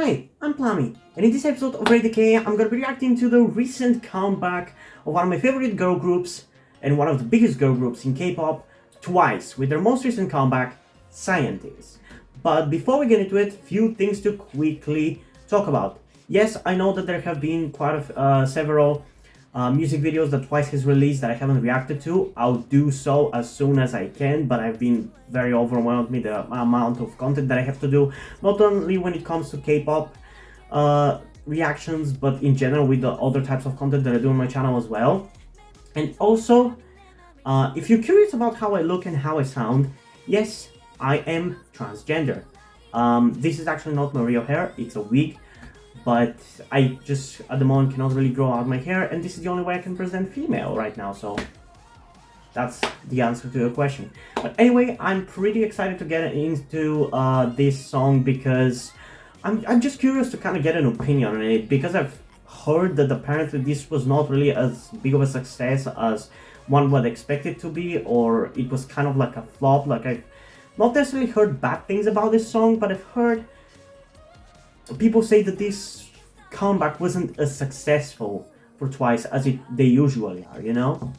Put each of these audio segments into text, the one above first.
Hi, I'm Plummy, and in this episode of Rate Decay, I'm gonna be reacting to the recent comeback of one of my favorite girl groups, and one of the biggest girl groups in K-pop, Twice, with their most recent comeback, Scientist. But before we get into it, few things to quickly talk about. Yes, I know that there have been several music videos that Twice has released that I haven't reacted to. I'll do so as soon as I can, but I've been very overwhelmed with the amount of content that I have to do, not only when it comes to K-pop reactions, but in general with the other types of content that I do on my channel as well. And also, if you're curious about how I look and how I sound, yes, I am transgender. This is actually not my real hair, it's a wig. But I just, at the moment, cannot really grow out my hair, and this is the only way I can present female right now, so that's the answer to your question. But anyway, I'm pretty excited to get into this song because I'm just curious to kind of get an opinion on it, because I've heard that apparently this was not really as big of a success as one would expect it to be, or it was kind of like a flop. Like, I've not necessarily heard bad things about this song, but I've heard people say that this comeback wasn't as successful for Twice as they usually are, you know?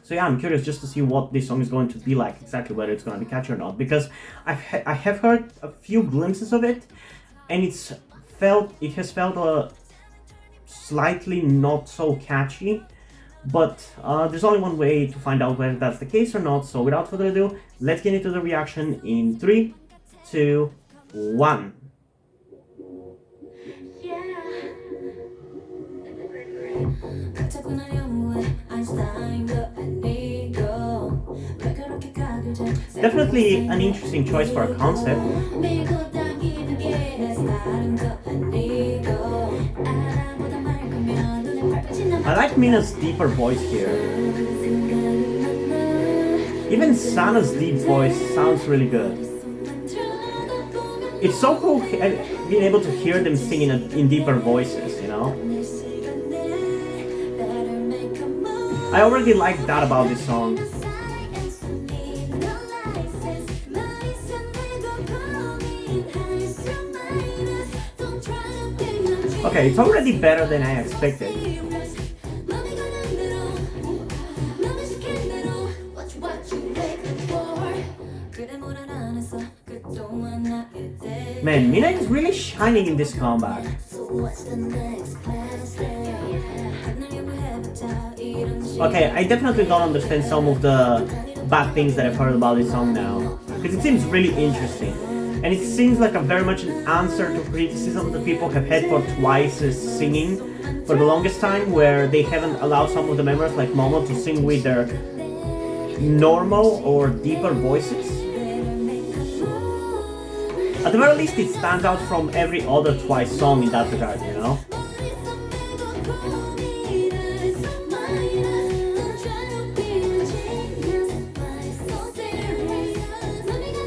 So yeah, I'm curious just to see what this song is going to be like, exactly whether it's going to be catchy or not, because I have heard a few glimpses of it, and it has felt slightly not so catchy, but there's only one way to find out whether that's the case or not. So without further ado, let's get into the reaction in 3, 2, 1. Definitely an interesting choice for a concept. I like Mina's deeper voice here. Even Sana's deep voice sounds really good. It's so cool being able to hear them singing in deeper voices, you know? I already like that about this song. Okay, it's already better than I expected. Man, Mina is really shining in this comeback. Okay, I definitely don't understand some of the bad things that I've heard about this song now, because it seems really interesting. And it seems like very much an answer to criticism that people have had for Twice's singing for the longest time, where they haven't allowed some of the members like Momo to sing with their normal or deeper voices. At the very least, it stands out from every other Twice song in that regard, you know?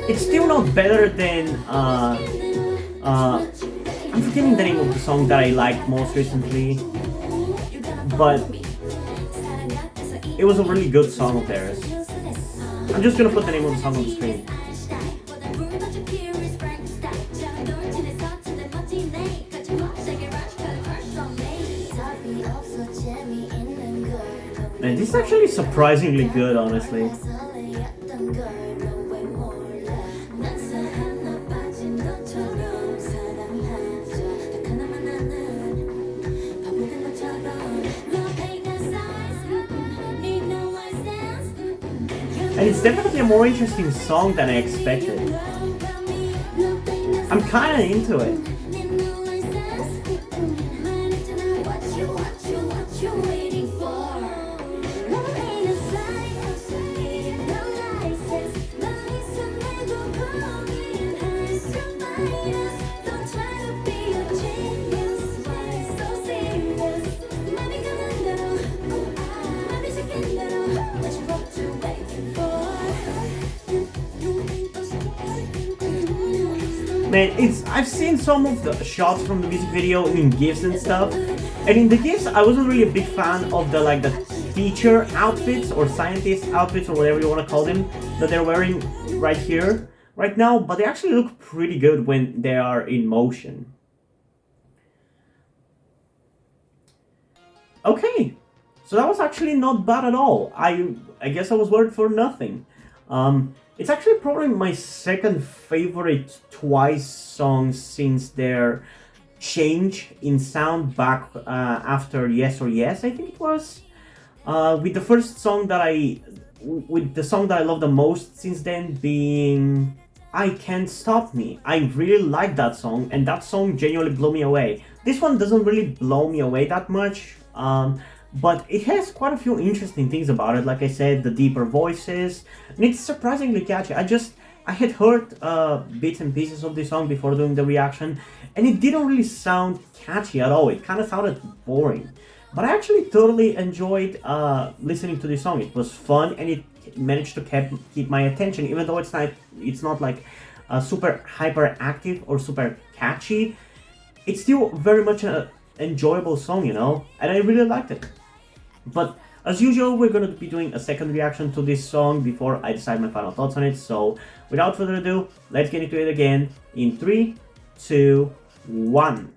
It's still not better than, I'm forgetting the name of the song that I liked most recently, but it was a really good song of theirs. I'm just gonna put the name of the song on the screen. Man, this is actually surprisingly good, honestly. And it's definitely a more interesting song than I expected. I'm kinda into it. Man, I've seen some of the shots from the music video in GIFs and stuff, and in the GIFs I wasn't really a big fan of the teacher outfits or scientist outfits or whatever you want to call them that they're wearing right here, right now, but they actually look pretty good when they are in motion. Okay, so that was actually not bad at all. I guess I was worried for nothing. It's actually probably my second favorite Twice song since their change in sound back after Yes or Yes, I think it was. With the first song that with the song that I love the most since then being I Can't Stop Me. I really like that song, and that song genuinely blew me away. This one doesn't really blow me away that much, but it has quite a few interesting things about it. Like I said, the deeper voices, and it's surprisingly catchy. I had heard bits and pieces of this song before doing the reaction, and it didn't really sound catchy at all. It kind of sounded boring. But I actually totally enjoyed listening to this song. It was fun, and it managed to keep my attention, even though it's not like super hyperactive or super catchy. It's still very much an enjoyable song, and I really liked it. But as usual, we're gonna be doing a second reaction to this song before I decide my final thoughts on it. So without further ado, let's get into it again in 3, 2, 1.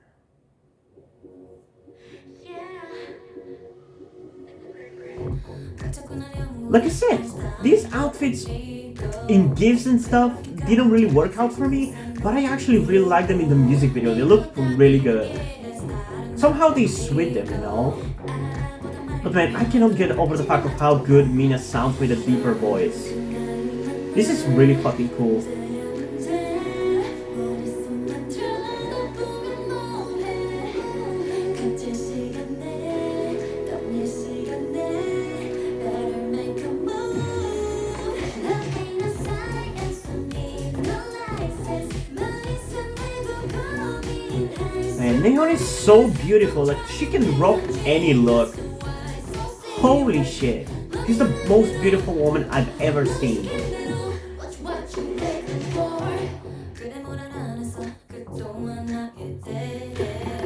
Like I said, these outfits in gifs and stuff didn't really work out for me, but I actually really like them in the music video. They look really good. Somehow they suit them. But man, I cannot get over the fact of how good Mina sounds with a deeper voice. This is really fucking cool. Man, Nayeon is so beautiful, like she can rock any look. Holy shit, she's the most beautiful woman I've ever seen.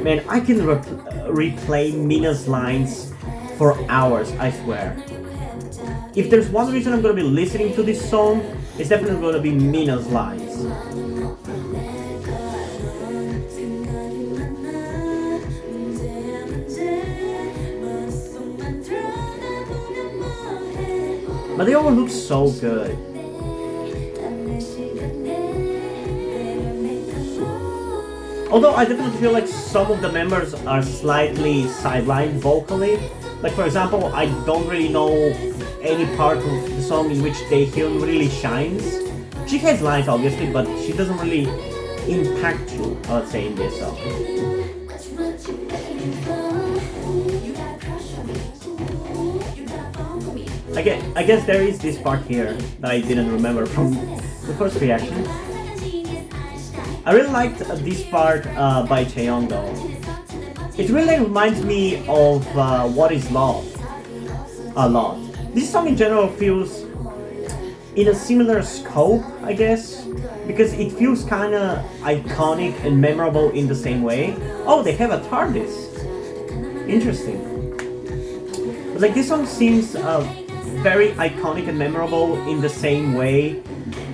Man, I can replay Mina's lines for hours, I swear. If there's one reason I'm gonna be listening to this song, it's definitely gonna be Mina's lines. But they all look so good. Although I definitely feel like some of the members are slightly sidelined vocally. Like for example, I don't really know any part of the song in which Taehyun really shines. She has lines obviously, but she doesn't really impact you, I would say, in this song. I guess there is this part here that I didn't remember from the first reaction. I really liked this part by Chaeyoung though. It really reminds me of What Is Love a lot. This song in general feels in a similar scope, I guess, because it feels kinda iconic and memorable in the same way. Oh, they have a TARDIS. Interesting. But like this song seems very iconic and memorable in the same way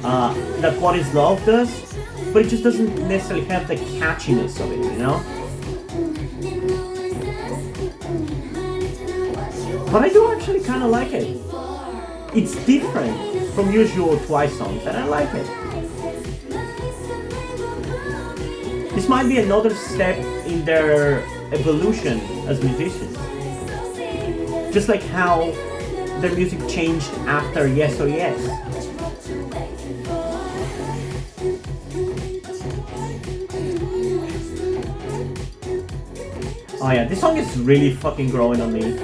that What Is Love does, but it just doesn't necessarily have the catchiness of it. But I do actually kind of like it. It's different from usual Twice songs, and I like it. This might be another step in their evolution as musicians. Just like how their music changed after Yes or Yes. Oh yeah, this song is really fucking growing on me.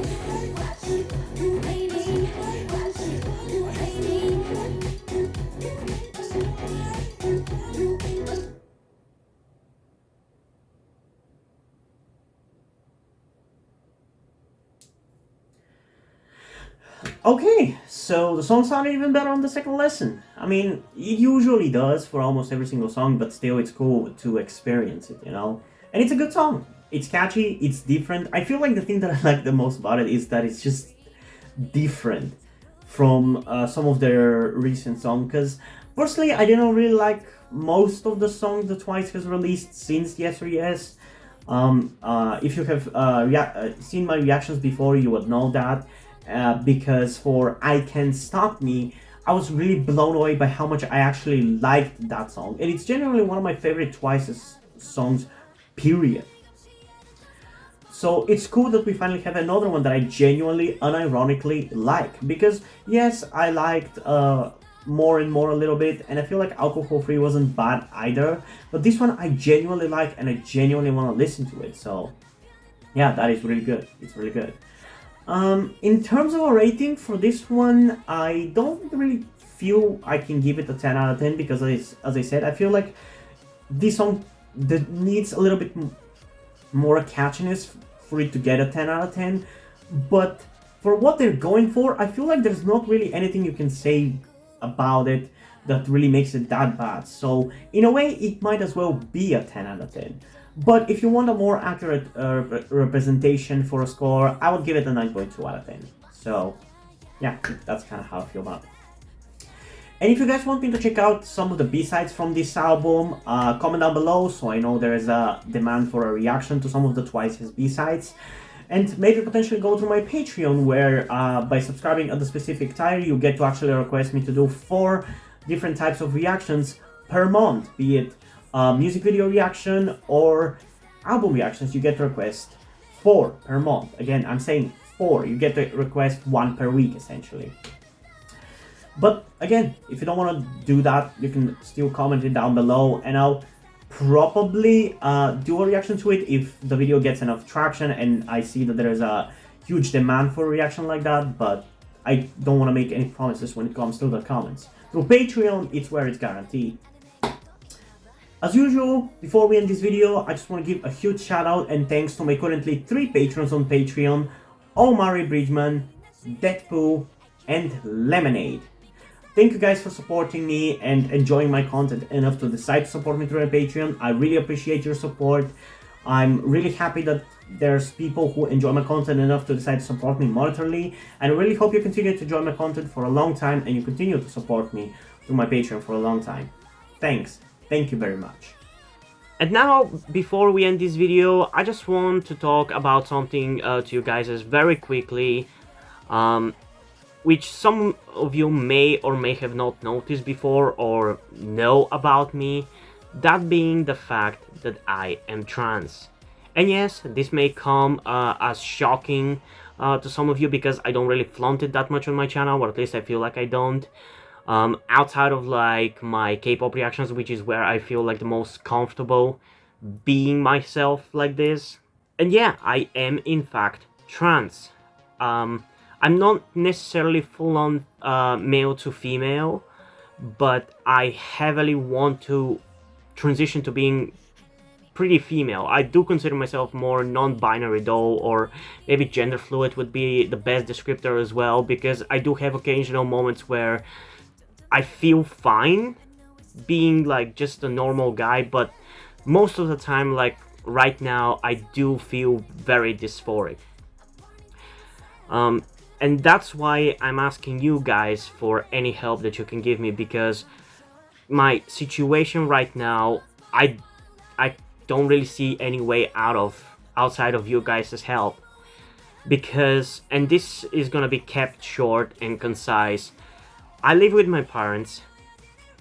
Okay, so the song sounded even better on the second listen. I mean, it usually does for almost every single song, but still it's cool to experience it, And it's a good song. It's catchy, it's different. I feel like the thing that I like the most about it is that it's just different from some of their recent songs. Because personally, I didn't really like most of the songs that Twice has released since Yes or Yes. If you have seen my reactions before, you would know that, because for I Can't Stop Me, I was really blown away by how much I actually liked that song, and it's generally one of my favorite Twice's songs, period. So it's cool that we finally have another one that I genuinely, unironically like. Because yes, I liked more and more a little bit, and I feel like Alcohol Free wasn't bad either. But this one I genuinely like, and I genuinely want to listen to it. So yeah, that is really good. It's really good. In terms of a rating for this one, I don't really feel I can give it a 10 out of 10 because, as I said, I feel like this song that needs a little bit more catchiness for it to get a 10 out of 10. But for what they're going for, I feel like there's not really anything you can say about it that really makes it that bad. So in a way, it might as well be a 10 out of 10. But if you want a more accurate representation for a score, I would give it a 9.2 out of 10. So yeah, that's kind of how I feel about it. And if you guys want me to check out some of the B-sides from this album, comment down below so I know there is a demand for a reaction to some of the Twice's B-sides. And maybe potentially go to my Patreon where by subscribing at the specific tier you get to actually request me to do 4 different types of reactions per month, be it music video reaction or album reactions. You get to request 4 per month. Again, I'm saying 4. You get to request 1 per week essentially. But again, if you don't want to do that, you can still comment it down below, and I'll probably do a reaction to it if the video gets enough traction and I see that there is a huge demand for a reaction like that. But I don't want to make any promises when it comes to the comments. Through Patreon, it's where it's guaranteed. As usual, before we end this video, I just want to give a huge shout out and thanks to my currently 3 patrons on Patreon: Omari Bridgman, Deadpool, and Lemonade. Thank you guys for supporting me and enjoying my content enough to decide to support me through my Patreon. I really appreciate your support. I'm really happy that there's people who enjoy my content enough to decide to support me monetarily. And I really hope you continue to enjoy my content for a long time and you continue to support me through my Patreon for a long time. Thanks. Thank you very much. And now, before we end this video, I just want to talk about something to you guys very quickly. Which some of you may or may have not noticed before or know about me, that being the fact that I am trans. And yes, this may come as shocking to some of you because I don't really flaunt it that much on my channel, or at least I feel like I don't. Outside of like my K-pop reactions, which is where I feel like the most comfortable being myself like this. And yeah, I am in fact trans. I'm not necessarily full-on male to female, but I heavily want to transition to being pretty female. I do consider myself more non-binary though, or maybe gender fluid would be the best descriptor as well, because I do have occasional moments where I feel fine being like just a normal guy, but most of the time, like right now, I do feel very dysphoric. And that's why I'm asking you guys for any help that you can give me, because my situation right now, I don't really see any way outside of you guys' help. Because, and this is gonna be kept short and concise, I live with my parents.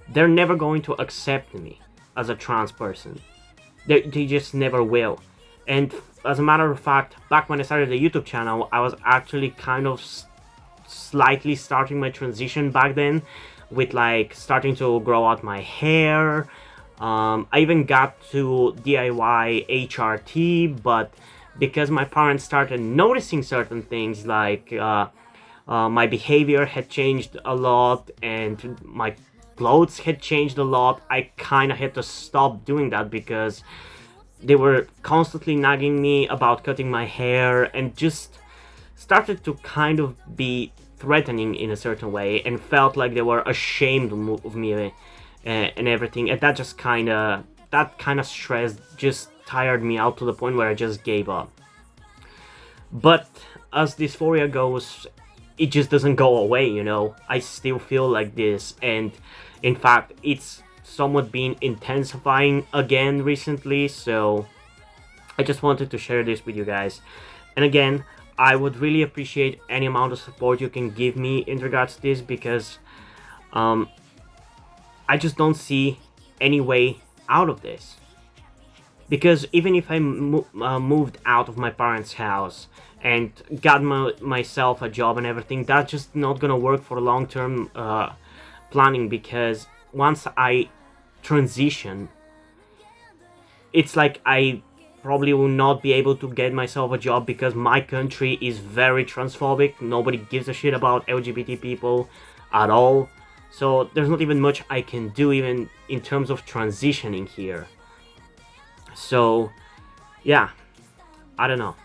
They're never going to accept me as a trans person. They just never will. And as a matter of fact, back when I started the YouTube channel, I was actually kind of slightly starting my transition back then, with like starting to grow out my hair. I even got to DIY HRT, but because my parents started noticing certain things, like my behavior had changed a lot and my clothes had changed a lot, I kind of had to stop doing that because they were constantly nagging me about cutting my hair and just started to kind of be threatening in a certain way, and felt like they were ashamed of me and everything. And that just kind of stress just tired me out to the point where I just gave up. But as dysphoria goes, it just doesn't go away, you know. I still feel like this, and in fact it's somewhat been intensifying again recently. So I just wanted to share this with you guys. And again, I would really appreciate any amount of support you can give me in regards to this, because I just don't see any way out of this. Because even if I moved out of my parents' house and got myself a job and everything, that's just not gonna work for long-term planning, because once I transition, it's like I probably will not be able to get myself a job, because my country is very transphobic. Nobody gives a shit about LGBT people at all. So there's not even much I can do even in terms of transitioning here. So yeah, I don't know.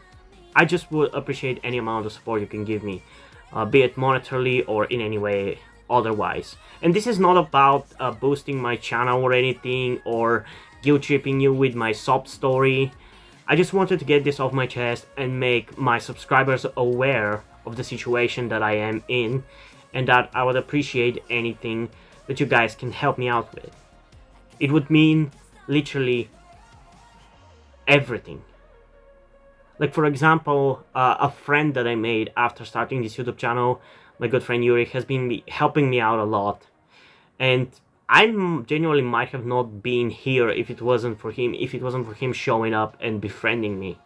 I just would appreciate any amount of support you can give me, be it monetarily or in any way otherwise. And this is not about boosting my channel or anything, or guilt tripping you with my sob story. I just wanted to get this off my chest and make my subscribers aware of the situation that I am in, and that I would appreciate anything that you guys can help me out with. It would mean literally everything. Like, for example, a friend that I made after starting this YouTube channel, my good friend Yuri, has been helping me out a lot. And I genuinely might have not been here if it wasn't for him showing up and befriending me.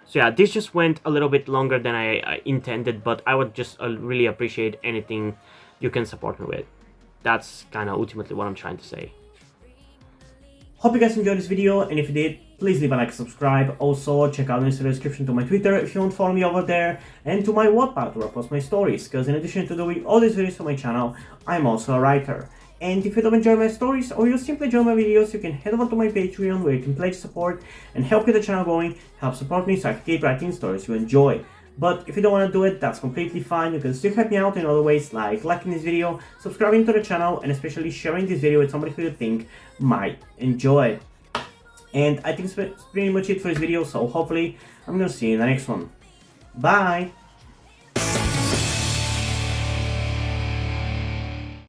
So yeah, this just went a little bit longer than I intended, but I would just really appreciate anything you can support me with. That's kind of ultimately what I'm trying to say. Hope you guys enjoyed this video, and if you did, please leave a like and subscribe. Also, check out the description to my Twitter if you want to follow me over there, and to my Wattpad where I post my stories, because in addition to doing all these videos for my channel, I'm also a writer. And if you don't enjoy my stories, or you simply enjoy my videos, you can head over to my Patreon where you can pledge support and help get the channel going, help support me so I can keep writing stories you enjoy. But if you don't want to do it, that's completely fine. You can still help me out in other ways, like liking this video, subscribing to the channel, and especially sharing this video with somebody who you think might enjoy it. And I think that's pretty much it for this video, so hopefully I'm gonna see you in the next one. Bye!